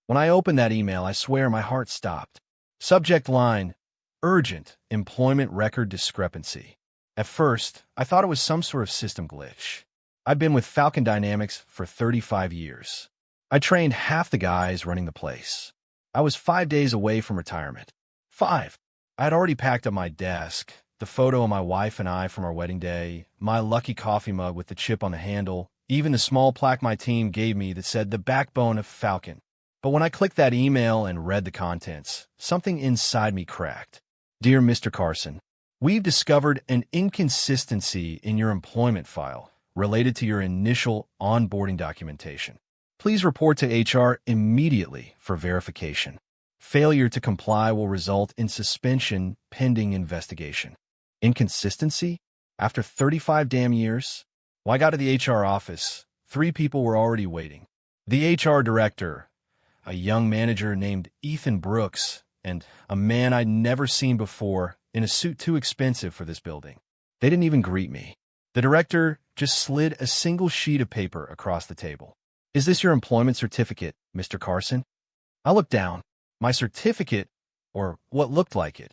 When I opened that email, I swear my heart stopped. Subject line, urgent, employment record discrepancy. At first, I thought it was some sort of system glitch. I've been with Falcon Dynamics for 35 years. I trained half the guys running the place. I was 5 days away from retirement. 5. I had already packed up my desk, the photo of my wife and I from our wedding day, my lucky coffee mug with the chip on the handle, even the small plaque my team gave me that said the backbone of Falcon. But when I clicked that email and read the contents, something inside me cracked. Dear Mr. Carson, we've discovered an inconsistency in your employment file related to your initial onboarding documentation. Please report to HR immediately for verification. Failure to comply will result in suspension pending investigation. Inconsistency? After 35 damn years? When I got to the HR office, 3 people were already waiting. The HR director, a young manager named Ethan Brooks, and a man I'd never seen before in a suit too expensive for this building. They didn't even greet me. The director just slid a single sheet of paper across the table. Is this your employment certificate, Mr. Carson? I looked down. My certificate, or what looked like it.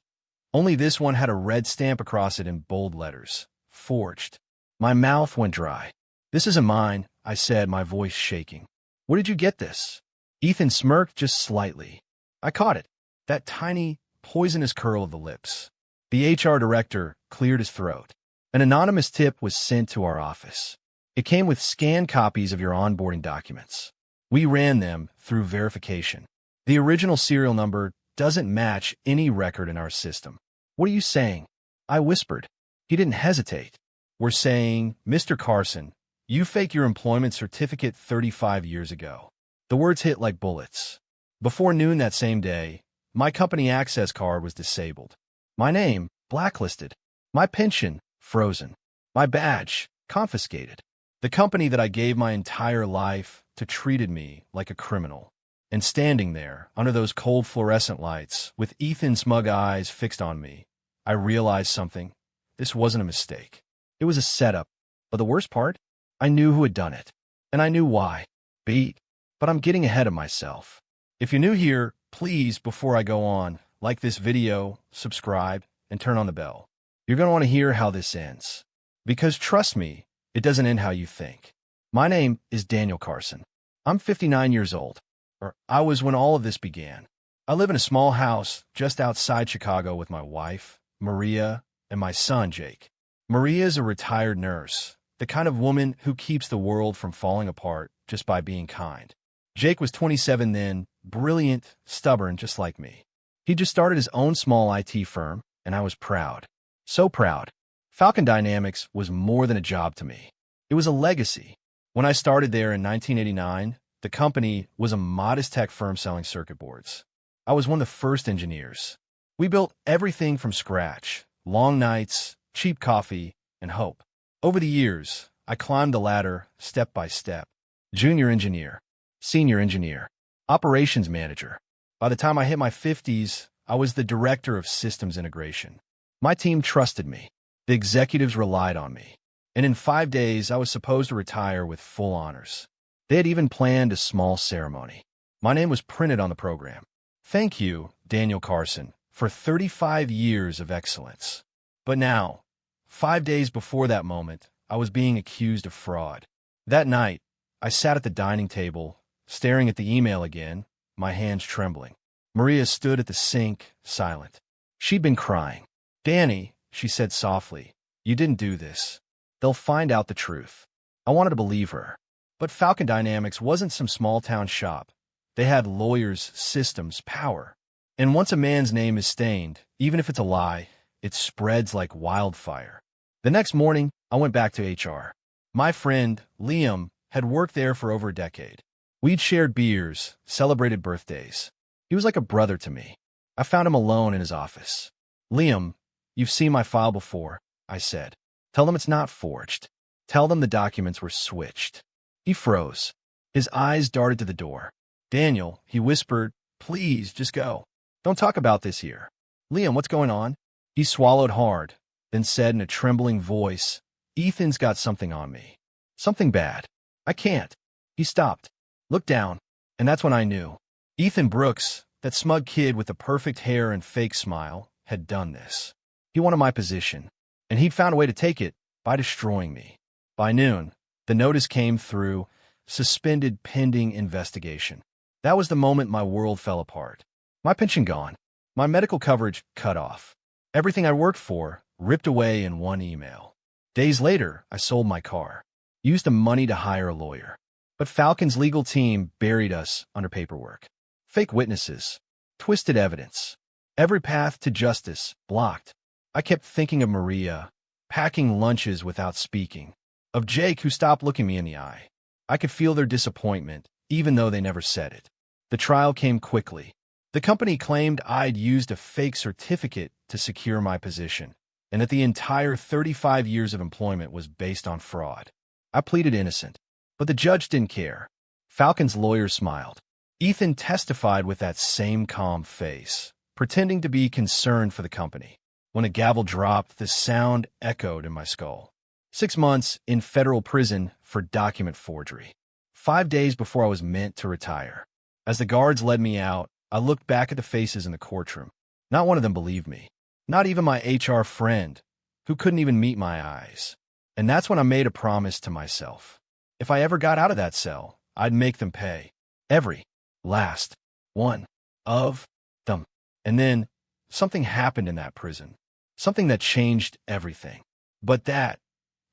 Only this one had a red stamp across it in bold letters. Forged. My mouth went dry. This isn't mine, I said, my voice shaking. Where did you get this? Ethan smirked just slightly. I caught it. That tiny, poisonous curl of the lips. The HR director cleared his throat. An anonymous tip was sent to our office. It came with scanned copies of your onboarding documents. We ran them through verification. The original serial number doesn't match any record in our system. What are you saying? I whispered. He didn't hesitate. We're saying, Mr. Carson, you faked your employment certificate 35 years ago. The words hit like bullets. Before noon that same day, my company access card was disabled. My name, blacklisted. My pension, frozen. My badge, confiscated. The company that I gave my entire life to treated me like a criminal. And standing there, under those cold fluorescent lights, with Ethan's smug eyes fixed on me, I realized something. This wasn't a mistake. It was a setup. But the worst part? I knew who had done it. And I knew why. But I'm getting ahead of myself. If you're new here, please, before I go on, like this video, subscribe, and turn on the bell. You're going to want to hear how this ends. Because trust me, it doesn't end how you think. My name is Daniel Carson. I'm 59 years old. Or I was when all of this began. I live in a small house just outside Chicago with my wife, Maria, and my son, Jake. Maria is a retired nurse, the kind of woman who keeps the world from falling apart just by being kind. Jake was 27 then, brilliant, stubborn, just like me. He just started his own small IT firm, and I was proud. So proud. Falcon Dynamics was more than a job to me. It was a legacy. When I started there in 1989, the company was a modest tech firm selling circuit boards. I was one of the first engineers. We built everything from scratch, long nights, cheap coffee, and hope. Over the years, I climbed the ladder step by step. Junior engineer, senior engineer, operations manager. By the time I hit my 50s, I was the director of systems integration. My team trusted me. The executives relied on me. And in 5 days, I was supposed to retire with full honors. They had even planned a small ceremony. My name was printed on the program. Thank you, Daniel Carson, for 35 years of excellence. But now, 5 days before that moment, I was being accused of fraud. That night, I sat at the dining table, staring at the email again, my hands trembling. Maria stood at the sink, silent. She'd been crying. Danny, she said softly, you didn't do this. They'll find out the truth. I wanted to believe her. But Falcon Dynamics wasn't some small-town shop. They had lawyers, systems, power. And once a man's name is stained, even if it's a lie, it spreads like wildfire. The next morning, I went back to HR. My friend, Liam, had worked there for over a decade. We'd shared beers, celebrated birthdays. He was like a brother to me. I found him alone in his office. Liam, you've seen my file before, I said. Tell them it's not forged. Tell them the documents were switched. He froze. His eyes darted to the door. Daniel, he whispered, please, just go. Don't talk about this here. Liam, what's going on? He swallowed hard, then said in a trembling voice, Ethan's got something on me. Something bad. I can't. He stopped, looked down, and that's when I knew. Ethan Brooks, that smug kid with the perfect hair and fake smile, had done this. He wanted my position, and he'd found a way to take it by destroying me. By noon, the notice came through, suspended pending investigation. That was the moment my world fell apart. My pension gone, my medical coverage cut off. Everything I worked for ripped away in one email. Days later, I sold my car, used the money to hire a lawyer. But Falcon's legal team buried us under paperwork. Fake witnesses, twisted evidence, every path to justice blocked. I kept thinking of Maria, packing lunches without speaking, of Jake who stopped looking me in the eye. I could feel their disappointment, even though they never said it. The trial came quickly. The company claimed I'd used a fake certificate to secure my position, and that the entire 35 years of employment was based on fraud. I pleaded innocent, but the judge didn't care. Falcon's lawyer smiled. Ethan testified with that same calm face, pretending to be concerned for the company. When a gavel dropped, the sound echoed in my skull. 6 months in federal prison for document forgery. 5 days before I was meant to retire. As the guards led me out, I looked back at the faces in the courtroom. Not one of them believed me. Not even my HR friend, who couldn't even meet my eyes. And that's when I made a promise to myself. If I ever got out of that cell, I'd make them pay. Every last one of them. And then something happened in that prison. Something that changed everything. But that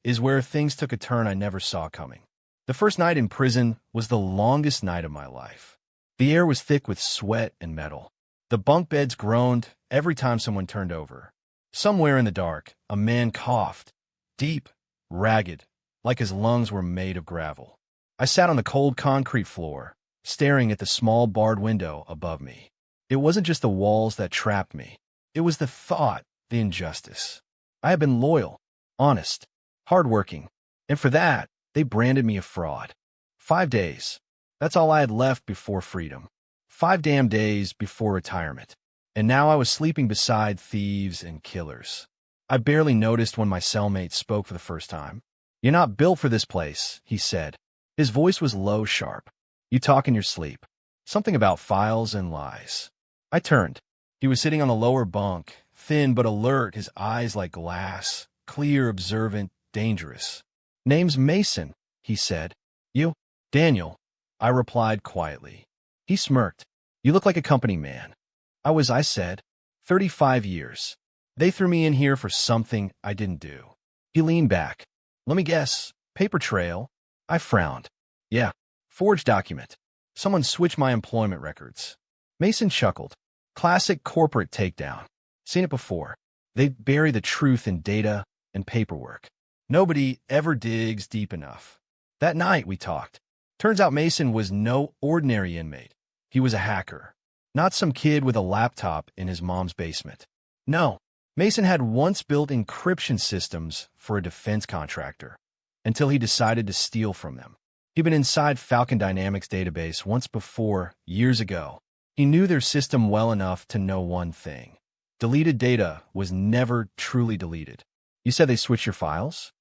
is where things took a turn I never saw coming. The first night in prison was the longest night of my life. The air was thick with sweat and metal. The bunk beds groaned every time someone turned over. Somewhere in the dark, a man coughed, deep, ragged, like his lungs were made of gravel. I sat on the cold concrete floor, staring at the small barred window above me. It wasn't just the walls that trapped me. It was the thought, the injustice. I had been loyal, honest, hardworking, and for that, they branded me a fraud. 5 days. That's all I had left before freedom. 5 damn days before retirement. And now I was sleeping beside thieves and killers. I barely noticed when my cellmate spoke for the first time. "You're not built for this place," he said. His voice was low, sharp. "You talk in your sleep." Something about files and lies. I turned. He was sitting on the lower bunk, thin but alert, his eyes like glass, clear, observant, dangerous. "Name's Mason," he said. "You?" "Daniel," I replied quietly. He smirked. "You look like a company man." I said. 35 years. They threw me in here for something I didn't do. He leaned back. "Let me guess. Paper trail?" I frowned. "Yeah. Forged document. Someone switched my employment records." Mason chuckled. "Classic corporate takedown. Seen it before. They bury the truth in data and paperwork. Nobody ever digs deep enough." That night we talked. Turns out Mason was no ordinary inmate. He was a hacker. Not some kid with a laptop in his mom's basement. No, Mason had once built encryption systems for a defense contractor until he decided to steal from them. He'd been inside Falcon Dynamics database once before, years ago. He knew their system well enough to know one thing. Deleted data was never truly deleted. "You said they switched your files?"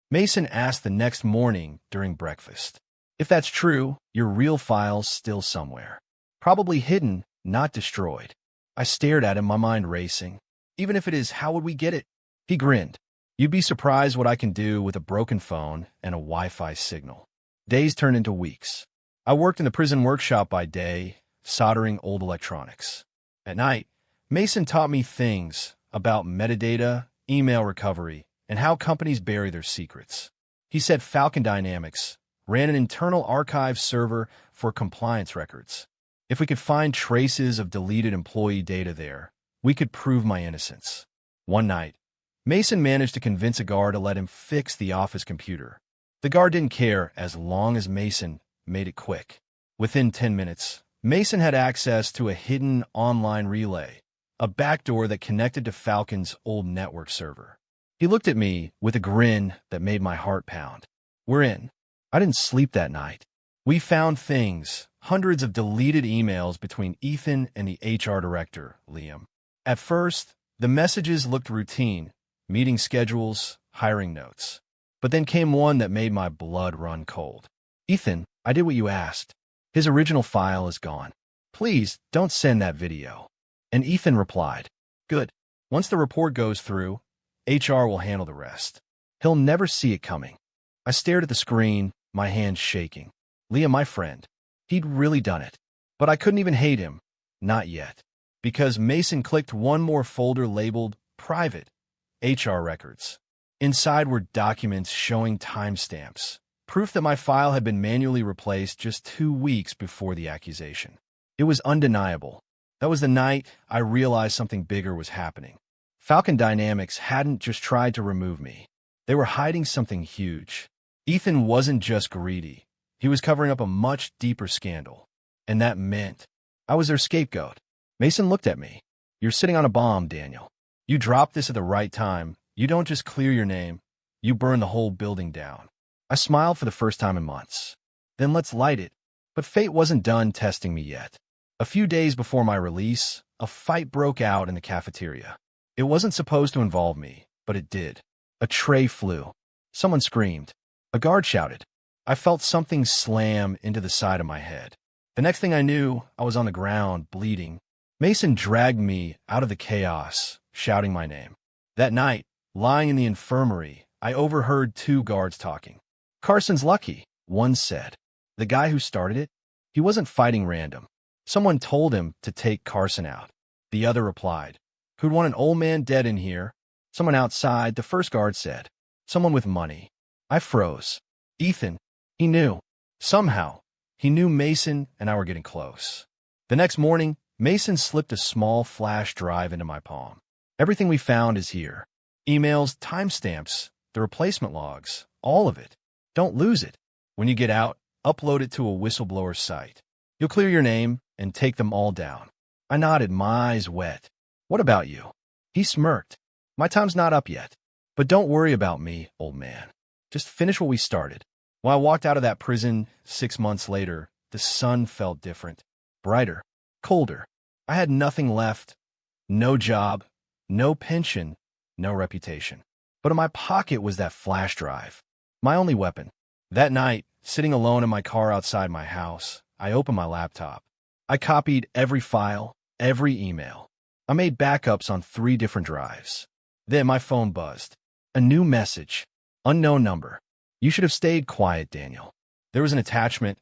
Mason asked the next morning during breakfast. "If that's true, your real file's still somewhere. Probably hidden, not destroyed." I stared at him, my mind racing. "Even if it is, how would we get it?" He grinned. "You'd be surprised what I can do with a broken phone and a Wi-Fi signal." Days turned into weeks. I worked in the prison workshop by day, soldering old electronics. At night, Mason taught me things about metadata, email recovery, and how companies bury their secrets. He said Falcon Dynamics ran an internal archive server for compliance records. If we could find traces of deleted employee data there, we could prove my innocence. One night, Mason managed to convince a guard to let him fix the office computer. The guard didn't care as long as Mason made it quick. Within 10 minutes, Mason had access to a hidden online relay, a backdoor that connected to Falcon's old network server. He looked at me with a grin that made my heart pound. "We're in." I didn't sleep that night. We found things, hundreds of deleted emails between Ethan and the HR director, Liam. At first, the messages looked routine, meeting schedules, hiring notes. But then came one that made my blood run cold. "Ethan, I did what you asked. His original file is gone." Please, don't send that video. And Ethan replied, Good. Once the report goes through, HR will handle the rest. He'll never see it coming. I stared at the screen, my hands shaking. Leah, my friend. He'd really done it. But I couldn't even hate him. Not yet. Because Mason clicked one more folder labeled Private HR Records. Inside were documents showing timestamps, proof that my file had been manually replaced just 2 weeks before the accusation. It was undeniable. That was the night I realized something bigger was happening. Falcon Dynamics hadn't just tried to remove me. They were hiding something huge. Ethan wasn't just greedy. He was covering up a much deeper scandal. And that meant I was their scapegoat. Mason looked at me. You're sitting on a bomb, Daniel. You dropped this at the right time. You don't just clear your name. You burn the whole building down. I smiled for the first time in months. Then let's light it. But fate wasn't done testing me yet. A few days before my release, a fight broke out in the cafeteria. It wasn't supposed to involve me, but it did. A tray flew. Someone screamed. A guard shouted. I felt something slam into the side of my head. The next thing I knew, I was on the ground, bleeding. Mason dragged me out of the chaos, shouting my name. That night, lying in the infirmary, I overheard 2 guards talking. Carson's lucky, one said. The guy who started it? He wasn't fighting random. Someone told him to take Carson out. The other replied, Who'd want an old man dead in here? Someone outside, the first guard said. Someone with money. I froze. Ethan, he knew. Somehow, he knew Mason and I were getting close. The next morning, Mason slipped a small flash drive into my palm. Everything we found is here. Emails, timestamps, the replacement logs, all of it. Don't lose it. When you get out, upload it to a whistleblower site. You'll clear your name and take them all down. I nodded, my eyes wet. What about you? He smirked. My time's not up yet. But don't worry about me, old man. Just finish what we started. When I walked out of that prison 6 months later, the sun felt different. Brighter. Colder. I had nothing left. No job. No pension. No reputation. But in my pocket was that flash drive. My only weapon. That night, sitting alone in my car outside my house, I opened my laptop. I copied every file, every email. I made backups on 3 different drives. Then my phone buzzed. A new message. Unknown number. You should have stayed quiet, Daniel. There was an attachment,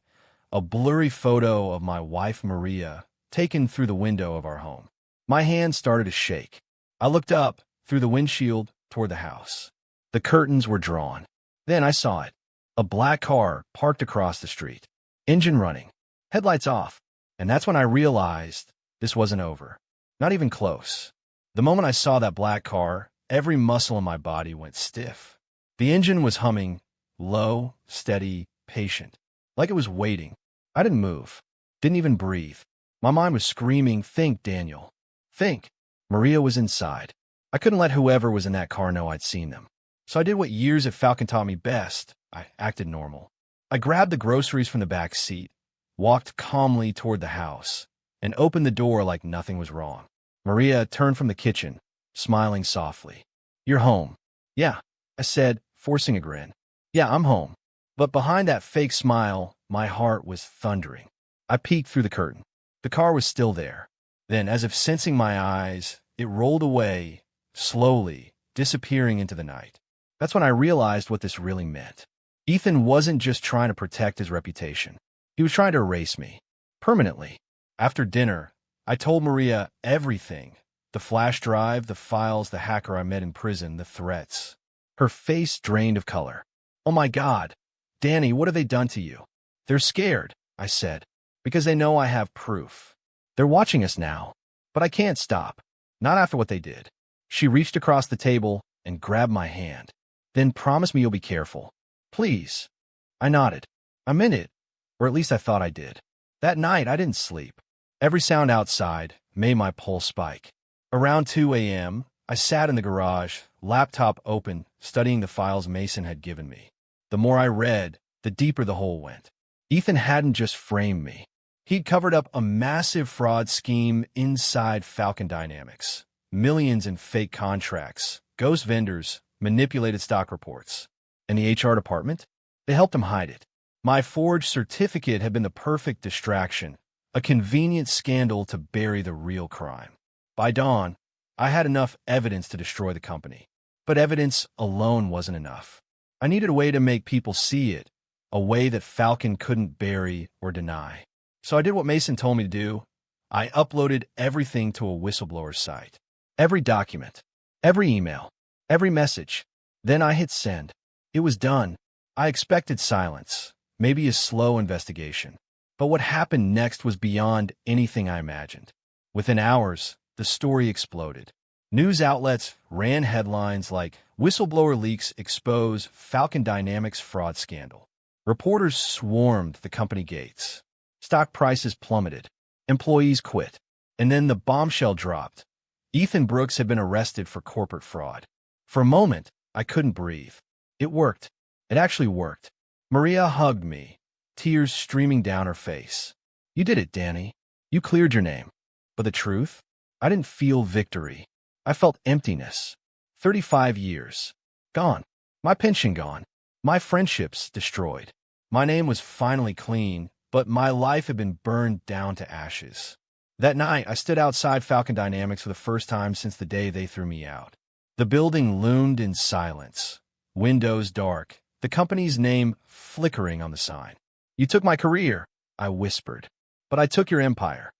a blurry photo of my wife, Maria, taken through the window of our home. My hand started to shake. I looked up through the windshield toward the house. The curtains were drawn. Then I saw it. A black car parked across the street. Engine running. Headlights off. And that's when I realized this wasn't over. Not even close. The moment I saw that black car, every muscle in my body went stiff. The engine was humming, low, steady, patient, like it was waiting. I didn't move. Didn't even breathe. My mind was screaming, think, Daniel. Think. Maria was inside. I couldn't let whoever was in that car know I'd seen them. So I did what years at Falcon taught me best. I acted normal. I grabbed the groceries from the back seat, walked calmly toward the house, and opened the door like nothing was wrong. Maria turned from the kitchen, smiling softly. You're home. Yeah, I said, forcing a grin. Yeah, I'm home. But behind that fake smile, my heart was thundering. I peeked through the curtain. The car was still there. Then, as if sensing my eyes, it rolled away, slowly, disappearing into the night. That's when I realized what this really meant. Ethan wasn't just trying to protect his reputation. He was trying to erase me. Permanently. After dinner, I told Maria everything. The flash drive, the files, the hacker I met in prison, the threats. Her face drained of color. Oh my God. Danny, what have they done to you? They're scared, I said, because they know I have proof. They're watching us now. But I can't stop. Not after what they did. She reached across the table and grabbed my hand. Then promise me you'll be careful. Please. I nodded. I meant it. Or at least I thought I did. That night, I didn't sleep. Every sound outside made my pulse spike. Around 2 a.m., I sat in the garage, laptop open, studying the files Mason had given me. The more I read, the deeper the hole went. Ethan hadn't just framed me. He'd covered up a massive fraud scheme inside Falcon Dynamics. Millions in fake contracts, ghost vendors, manipulated stock reports. And the HR department? They helped him hide it. My forged certificate had been the perfect distraction. A convenient scandal to bury the real crime. By dawn, I had enough evidence to destroy the company. But evidence alone wasn't enough. I needed a way to make people see it, a way that Falcon couldn't bury or deny. So I did what Mason told me to do. I uploaded everything to a whistleblower site. Every document, every email, every message. Then I hit send. It was done. I expected silence, maybe a slow investigation. But what happened next was beyond anything I imagined. Within hours, the story exploded. News outlets ran headlines like, "Whistleblower leaks expose Falcon Dynamics fraud scandal." Reporters swarmed the company gates. Stock prices plummeted. Employees quit. And then the bombshell dropped. Ethan Brooks had been arrested for corporate fraud. For a moment, I couldn't breathe. It worked. It actually worked. Maria hugged me, tears streaming down her face. "You did it, Danny. You cleared your name." But the truth? I didn't feel victory. I felt emptiness. 35 years. Gone. My pension gone. My friendships destroyed. My name was finally clean, but my life had been burned down to ashes. That night, I stood outside Falcon Dynamics for the first time since the day they threw me out. The building loomed in silence. Windows dark. The company's name flickering on the sign. "You took my career," I whispered. "But I took your empire."